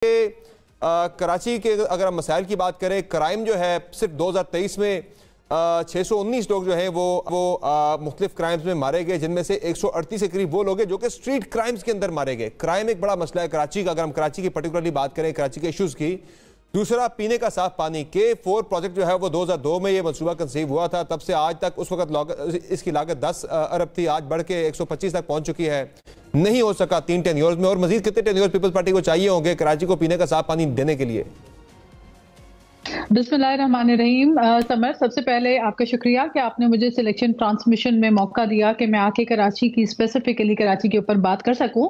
कराची के अगर हम मसाइल की बात करें, क्राइम जो है सिर्फ 2023 में 619 लोग जो हैं वो मुख्तलिफ क्राइम्स में मारे गए, जिनमें से 138 के करीब वो लोग हैं जो कि स्ट्रीट क्राइम्स के अंदर मारे गए। क्राइम एक बड़ा मसला है कराची का। अगर हम कराची की पर्टिकुलरली बात करें, कराची के इश्यूज़ की, दूसरा पीने का साफ पानी K4 प्रोजेक्ट जो है वो 2002 में ये मनसूबा कंसीव हुआ था। तब से आज तक उस वक्त इसकी लागत 10 अरब थी, आज बढ़ के 125 तक पहुंच चुकी है। नहीं हो सका 3 टेन्योर्स में, और मजीद कितने टेन्योर्स पीपल्स पार्टी को चाहिए होंगे कराची को पीने का साफ पानी देने के लिए? बिस्मिल्लाहिर्रहमानिर्रहीम। समर, सबसे पहले आपका शुक्रिया कि आपने मुझे सिलेक्शन ट्रांसमिशन में मौका दिया कि मैं आके कराची की स्पेसिफिकली कराची के ऊपर बात कर सकूं।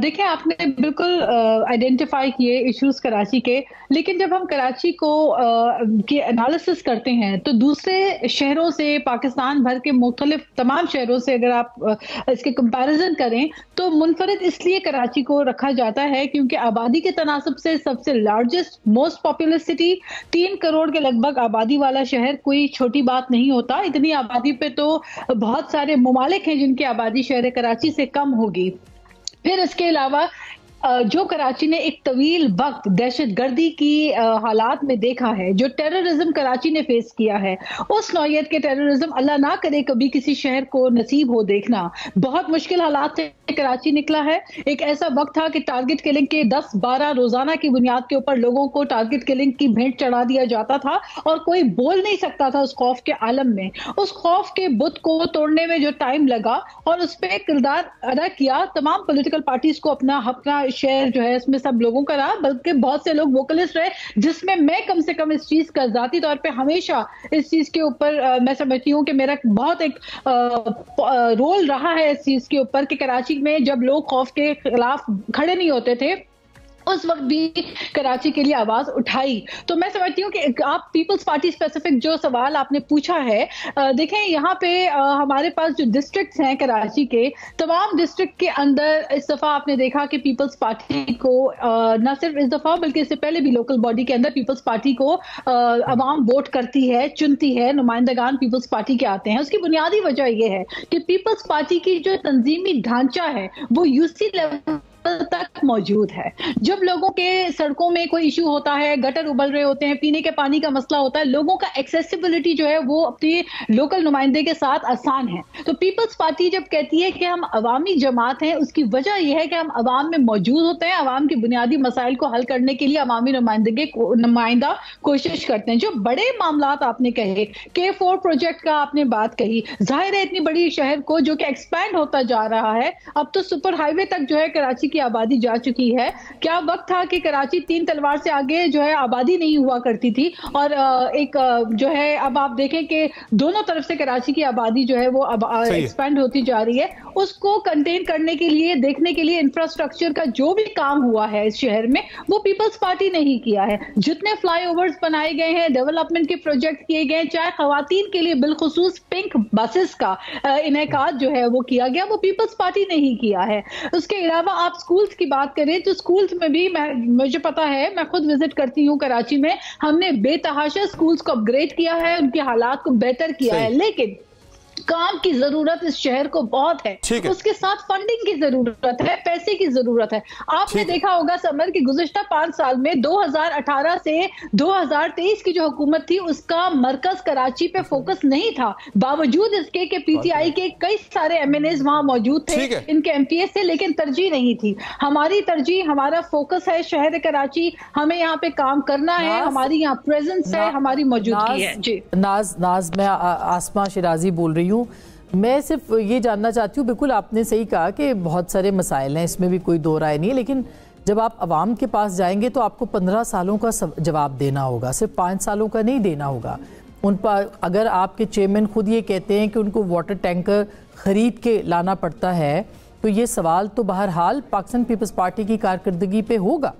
देखिए, आपने बिल्कुल आइडेंटिफाई किए इश्यूज कराची के, लेकिन जब हम कराची को की एनालिसिस करते हैं तो दूसरे शहरों से, पाकिस्तान भर के मुख्तलिफ तमाम शहरों से अगर आप इसके कंपैरिजन करें तो मुनफरिद इसलिए कराची को रखा जाता है क्योंकि आबादी के तनासब से सबसे largest most populous city, 3 crore के लगभग आबादी वाला शहर कोई छोटी बात नहीं होता। इतनी आबादी पे तो बहुत सारे ममालिक हैं जिनकी आबादी शहर कराची से कम होगी। फिर इसके अलावा जो कराची ने एक तवील वक्त दहशत गर्दी की हालात में देखा है, जो टेररिज्म कराची ने फेस किया है, उस नौयत के टेररिज्म अल्लाह ना करे कभी किसी शहर को नसीब हो देखना। बहुत मुश्किल हालात से कराची निकला है। एक ऐसा वक्त था कि टारगेट किलिंग के 10-12 रोजाना की बुनियाद के ऊपर लोगों को टारगेट किलिंग की भेंट चढ़ा दिया जाता था और कोई बोल नहीं सकता था उस खौफ के आलम में। उस खौफ के बुत को तोड़ने में जो टाइम लगा और उस पर किरदार अदा किया तमाम पॉलिटिकल पार्टीज को अपना शेयर जो है इसमें सब लोगों का रहा, बल्कि बहुत से लोग वोकलिस्ट रहे, जिसमें मैं कम से कम इस चीज का जाती तौर पे हमेशा इस चीज के ऊपर मैं समझती हूँ कि मेरा बहुत एक रोल रहा है इस चीज के ऊपर कि कराची में जब लोग खौफ के खिलाफ खड़े नहीं होते थे उस वक्त भी कराची के लिए आवाज उठाई। तो मैं समझती हूँ कि आप पीपल्स पार्टी स्पेसिफिक जो सवाल आपने पूछा है, देखें यहाँ पे हमारे पास जो डिस्ट्रिक्ट्स हैं कराची के, तमाम डिस्ट्रिक्ट के अंदर इस दफा आपने देखा कि पीपल्स पार्टी को न सिर्फ इस दफा बल्कि इससे पहले भी लोकल बॉडी के अंदर पीपल्स पार्टी को अवाम वोट करती है, चुनती है, नुमाइंदगान पीपल्स पार्टी के आते हैं। उसकी बुनियादी वजह यह है कि पीपल्स पार्टी की जो तंजीमी ढांचा है वो यूसी लेवल तक मौजूद है। जब लोगों के सड़कों में कोई इशू होता है, गटर उबल रहे होते हैं, पीने के पानी का मसला होता है, लोगों का एक्सेसिबिलिटी जो है वो अपनी लोकल नुमाइंदे के साथ आसान है। तो पीपल्स पार्टी जब कहती है कि हम अवामी जमात हैं, उसकी वजह यह है कि हम अवाम में मौजूद होते हैं, अवाम की बुनियादी मसाइल को हल करने के लिए अवामी नुमाइंदा कोशिश करते हैं। जो बड़े मामला आपने कहे, K4 प्रोजेक्ट का आपने बात कही, जाहिर है इतनी बड़ी शहर को जो कि एक्सपैंड होता जा रहा है, अब तो सुपर हाईवे तक जो है कराची की आबादी जा चुकी है। क्या वक्त था कि कराची 3 तलवार से आगे जो है आबादी नहीं हुआ करती थी, और एक जो है अब आप देखें कि दोनों तरफ से कराची की आबादी जो है वो अब एक्सपेंड होती जा रही है। उसको कंटेन करने के लिए, देखने के लिए इंफ्रास्ट्रक्चर का जो भी काम हुआ है इस शहर में वो पीपल्स पार्टी ने ही किया है। जितने फ्लाईओवर्स बनाए गए हैं, डेवलपमेंट के प्रोजेक्ट किए गए, चाहे खवातीन के लिए बिलखुसूस पिंक बसेस का इनेकाद जो है वो किया गया, वो पीपल्स पार्टी ने ही किया है। उसके अलावा आप स्कूल्स की बात करें तो स्कूल्स में भी मुझे पता है, मैं खुद विजिट करती हूँ कराची में, हमने बेतहाशा स्कूल्स को अपग्रेड किया है, उनके हालात को बेहतर किया है, लेकिन काम की जरूरत इस शहर को बहुत है। उसके साथ फंडिंग की जरूरत है, पैसे की जरूरत है। आपने देखा होगा समर की गुज़िश्ता 5 साल में 2018 से 2023 की जो हुकूमत थी उसका मरकज कराची पे फोकस नहीं था, बावजूद इसके कि पीटीआई के कई सारे MNAs वहां मौजूद थे, इनके MPs थे, लेकिन तरजीह नहीं थी। हमारी तरजीह, हमारा फोकस है शहर कराची, हमें यहाँ पे काम करना है, हमारी यहाँ प्रेजेंस है, हमारी मौजूदगी है। जी नाज, मैं आसमा शिराजी बोल रही हूँ। मैं सिर्फ ये जानना चाहती हूँ, बिल्कुल आपने सही कहा कि बहुत सारे मसाइल हैं, इसमें भी कोई दो राय नहीं है, लेकिन जब आप आवाम के पास जाएंगे तो आपको 15 सालों का जवाब देना होगा, सिर्फ 5 सालों का नहीं देना होगा। उन पर अगर आपके चेयरमैन खुद ये कहते हैं कि उनको वाटर टैंकर खरीद के लाना पड़ता है, तो ये सवाल तो बहरहाल पाकिस्तान पीपल्स पार्टी की कारकर्दगी पे होगा।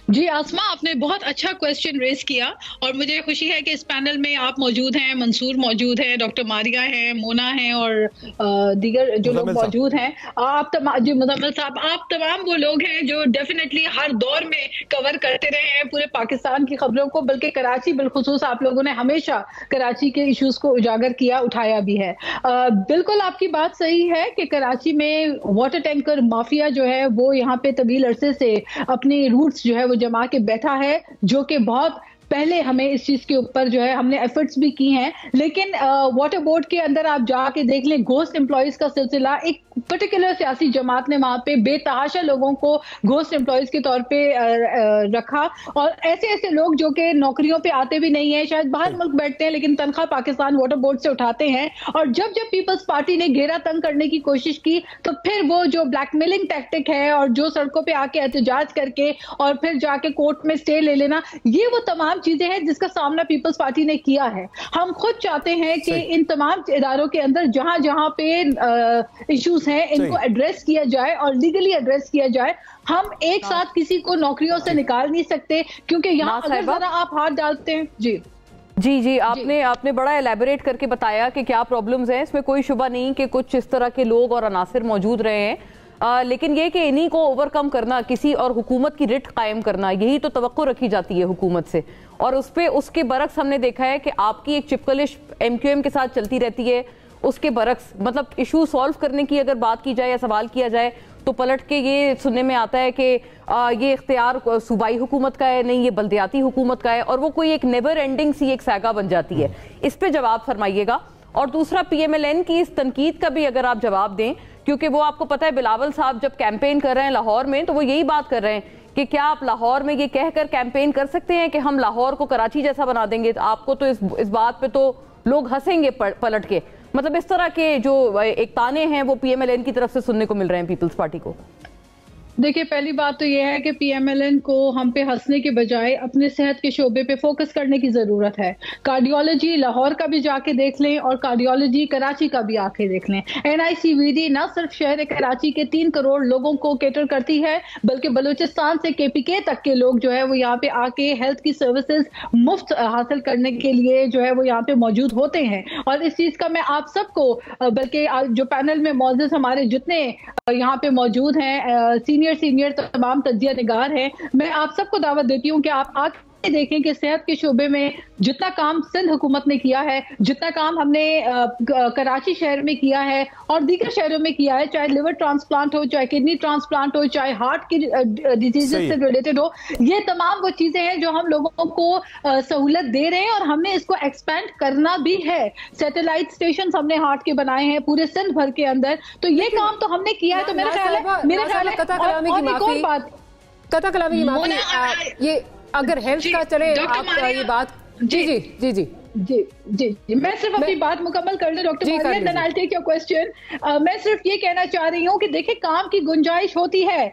جی آسما، آپ نے بہت اچھا کویسچن ریز کیا اور مجھے خوشی ہے کہ اس پینل میں آپ موجود ہیں، منصور موجود ہیں، ڈاکٹر ماریہ ہیں، مونا ہیں اور دیگر جو لوگ موجود ہیں. آپ جی مزمل صاحب، آپ تمام وہ لوگ ہیں جو ڈیفینیٹلی ہر دور میں کور کرتے رہے ہیں پورے پاکستان کی خبروں کو، بلکہ کراچی بالخصوص آپ لوگوں نے ہمیشہ کراچی کے ایشوز کو اجاگر کیا، اٹھایا بھی ہے. بالکل آپ کی بات صحیح ہے کہ کراچی میں واٹر ٹینکر مافیا جو ہے وہ یہاں پہ طویل عرصے سے اپنی روٹس جو ہے وہ جما کے بیٹھا ہے، جو کہ بہت پہلے ہمیں اس چیز کے اوپر جو ہے ہم نے ایفرٹس بھی کی ہیں. لیکن واٹر بورڈ کے اندر آپ جا کے دیکھ لیں، گھوسٹ امپلائیز کا سلسلہ ایک پرٹیکولر سیاسی جماعت نے وہاں پہ بے تحاشا لوگوں کو گھوسٹ امپلائیز کے طور پہ رکھا، اور ایسے ایسے لوگ جو کہ نوکریوں پہ آتے بھی نہیں ہیں، شاید باہر ملک بیٹھتے ہیں لیکن تنخواہ پاکستان واٹر بورڈ سے اٹھاتے ہیں. اور جب پیپلز پارٹی نے گھیرا تنگ کرنے کی کوشش کی تو پھر وہ جو بلیک میلنگ ٹیکٹک ہے اور جو سڑکوں پہ آ کے احتجاج کر کے اور پھر جا کے کورٹ میں سٹے لے لینا، یہ وہ تمام چیزیں ہیں جس کا سامنا پیپلز پارٹی نے کیا ہے. ہم خود چاہتے ہیں کہ ان تمام اداروں کے اندر جہاں جہاں پہ ایشوز ہیں ان کو ایڈریس کیا جائے اور لیگلی ایڈریس کیا جائے. ہم ایک ساتھ کسی کو نوکریوں سے نکال نہیں سکتے، کیونکہ یہاں اگر ذرا آپ ہاتھ ڈالتے ہیں. جی آپ نے بڑا ایلیبوریٹ کر کے بتایا کہ کیا پرابلمز ہیں. اس میں کوئی شبہ نہیں کہ کچھ اس طرح کے لوگ اور عناصر موجود رہے ہیں، لیکن یہ کہ انہی کو اوور کم کرنا، کسی اور حکومت کی رٹ قائم کرنا، یہی تو توقع رکھی جاتی ہے حکومت سے. اور اس کے برعکس ہم نے دیکھا ہے کہ آپ کی ایک چپکلش ایم کیو ایم کے ساتھ چلتی رہتی ہے. اس کے برعکس مطلب ایشو سالو کرنے کی اگر بات کی جائے یا سوال کیا جائے تو پلٹ کے یہ سننے میں آتا ہے کہ یہ اختیار صوبائی حکومت کا ہے، نہیں یہ بلدیاتی حکومت کا ہے، اور وہ کوئی ایک نیور اینڈنگ سی ایک سیگا بن جاتی ہے. اس پہ جواب فرمائیے گا. اور دوسرا پی ایم ایل این کی اس تنقید کا بھی اگر آپ جواب دیں، کیونکہ وہ آپ کو پتہ ہے بلاول صاحب جب کیمپین کر رہے ہیں لاہور میں تو وہ یہی بات کر رہے ہیں کہ کیا آپ لاہور میں یہ کہہ کر کیمپین کر سکتے ہیں کہ ہم لاہور کو کراچی جیسا بنا دیں گے. آپ کو تو اس بات پہ تو لوگ ہنسیں گے پلٹ کے. مطلب اس طرح کے جو ایک تانے ہیں وہ پی ایم ایل این کی طرف سے سننے کو مل رہے ہیں پیپلز پارٹی کو. دیکھیے پہلی بات تو یہ ہے کہ پی ایم ایل این کو ہم پہ ہنسنے کے بجائے اپنے صحت کے شعبے پہ فوکس کرنے کی ضرورت ہے. کارڈیولوجی لاہور کا بھی جا کے دیکھ لیں اور کارڈیولوجی کراچی کا بھی آ کے دیکھ لیں. این آئی سی وی ڈی نہ صرف شہر کراچی کے 3 کروڑ لوگوں کو کیٹر کرتی ہے، بلکہ بلوچستان سے کے پی کے تک کے لوگ جو ہے وہ یہاں پہ آ کے ہیلتھ کی سروسز مفت حاصل کرنے کے لیے جو ہے وہ یہاں پہ موجود ہوتے ہیں. اور اس چیز کا میں آپ سب کو، بلکہ جو پینل میں موجود ہمارے جتنے یہاں پہ موجود ہیں سینئر تمام تجزیہ نگار ہیں، میں آپ سب کو دعوت دیتی ہوں کہ آپ آ کے دیکھیں کہ صحت کے شعبے میں جتنا کام سندھ حکومت نے کیا ہے، جتنا کام ہم نے کراچی شہر میں کیا ہے اور دیگر شہروں میں کیا ہے، چاہے لیور ٹرانسپلانٹ ہو، چاہے کڈنی ٹرانسپلانٹ ہو، چاہے ہارٹ کی ڈیزیز سے ریلیٹڈ ہو، یہ تمام وہ چیزیں ہیں جو ہم لوگوں کو سہولت دے رہے ہیں اور ہم نے اس کو ایکسپینڈ کرنا بھی ہے. سیٹلائٹ اسٹیشنز ہم نے ہارٹ کے بنائے ہیں پورے سندھ بھر کے اندر، تو یہ کام تو ہم نے کیا ہے. تو میرا خیال ہے قطع کلامی کی معافی، یہ اگر ہیلتھ کا چلے آپ یہ بات جی میں صرف اپنی بات مکمل کر لیں doctor Maria, then I'll take your question. میں صرف یہ کہنا چاہ رہی ہوں کہ دیکھیں کام کی گنجائش ہوتی ہے.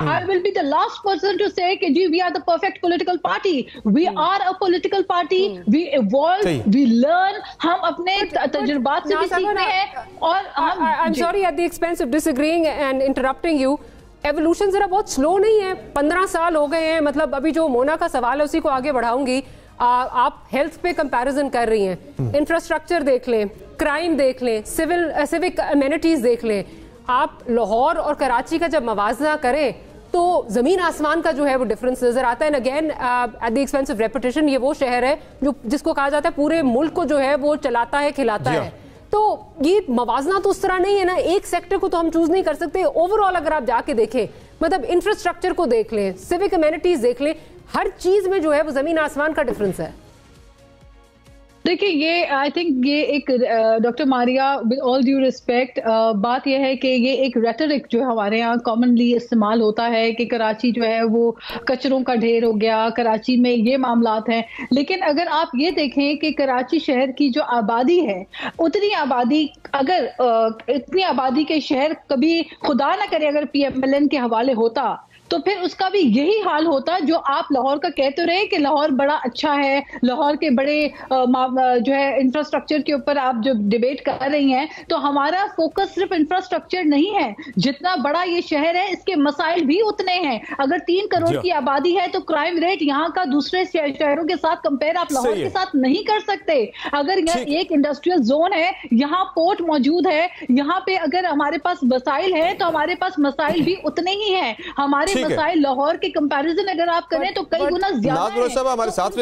I will be the last person to say کہ جی we are the perfect political party. We are a political party. We evolve, we learn. ہم اپنے تجربات سے بھی سیکھتے ہیں. اور I'm sorry at the expense of disagreeing and interrupting you. Evolution ذرا بہت سلو نہیں ہے، 15 سال ہو گئے ہیں. مطلب ابھی جو مونا کا سوال ہے اسی کو آگے بڑھاؤں گی. آپ ہیلتھ پہ کمپیریزن کر رہی ہیں، انفراسٹرکچر دیکھ لیں، کرائم دیکھ لیں، سیوک امینٹیز دیکھ لیں. آپ لاہور اور کراچی کا جب موازنہ کریں تو زمین آسمان کا جو ہے وہ ڈفرنس نظر آتا ہے. Again at the expense of reputation, یہ وہ شہر ہے جس کو کہا جاتا ہے پورے ملک کو جو ہے وہ چلاتا ہے، کھلاتا ہے. تو یہ موازنہ تو اس طرح نہیں ہے نا، ایک سیکٹر کو تو ہم چوز نہیں کر سکتے. اوور آل اگر آپ جا کے دیکھیں، مطلب انفراسٹرکچر کو دیکھ لیں، سیوک امینٹیز دیکھ لیں، ہر چیز میں جو ہے وہ زمین آسمان کا ڈفرنس ہے. دیکھیں یہ آئی تھنک یہ ایک doctor Maria with all due respect بات یہ ہے کہ یہ ایک ریٹرک جو ہمارے یہاں کامنلی استعمال ہوتا ہے کہ کراچی جو ہے وہ کچروں کا ڈھیر ہو گیا، کراچی میں یہ معاملات ہیں. لیکن اگر آپ یہ دیکھیں کہ کراچی شہر کی جو آبادی ہے، اتنی آبادی اگر اتنی آبادی کے شہر کبھی خدا نہ کرے اگر پی ایم ایل این کے حوالے ہوتا तो फिर उसका भी यही हाल होता जो आप लाहौर का कहते रहे कि लाहौर बड़ा अच्छा है, लाहौर के बड़े जो है इंफ्रास्ट्रक्चर के ऊपर आप जो डिबेट कर रही हैं, तो हमारा फोकस सिर्फ इंफ्रास्ट्रक्चर नहीं है। जितना बड़ा ये शहर है इसके मसाइल भी उतने हैं। अगर 3 करोड़ की आबादी है तो क्राइम रेट यहाँ का दूसरे शहरों के साथ कंपेयर आप लाहौर के साथ नहीं कर सकते। अगर यहाँ एक इंडस्ट्रियल जोन है, यहाँ पोर्ट मौजूद है, यहाँ पे अगर हमारे पास मसाइल है तो हमारे पास मसाइल भी उतने ही हैं। हमारे मसाइल लाहौर के कंपैरिजन अगर आप करें तो कई गुना ज्यादा है।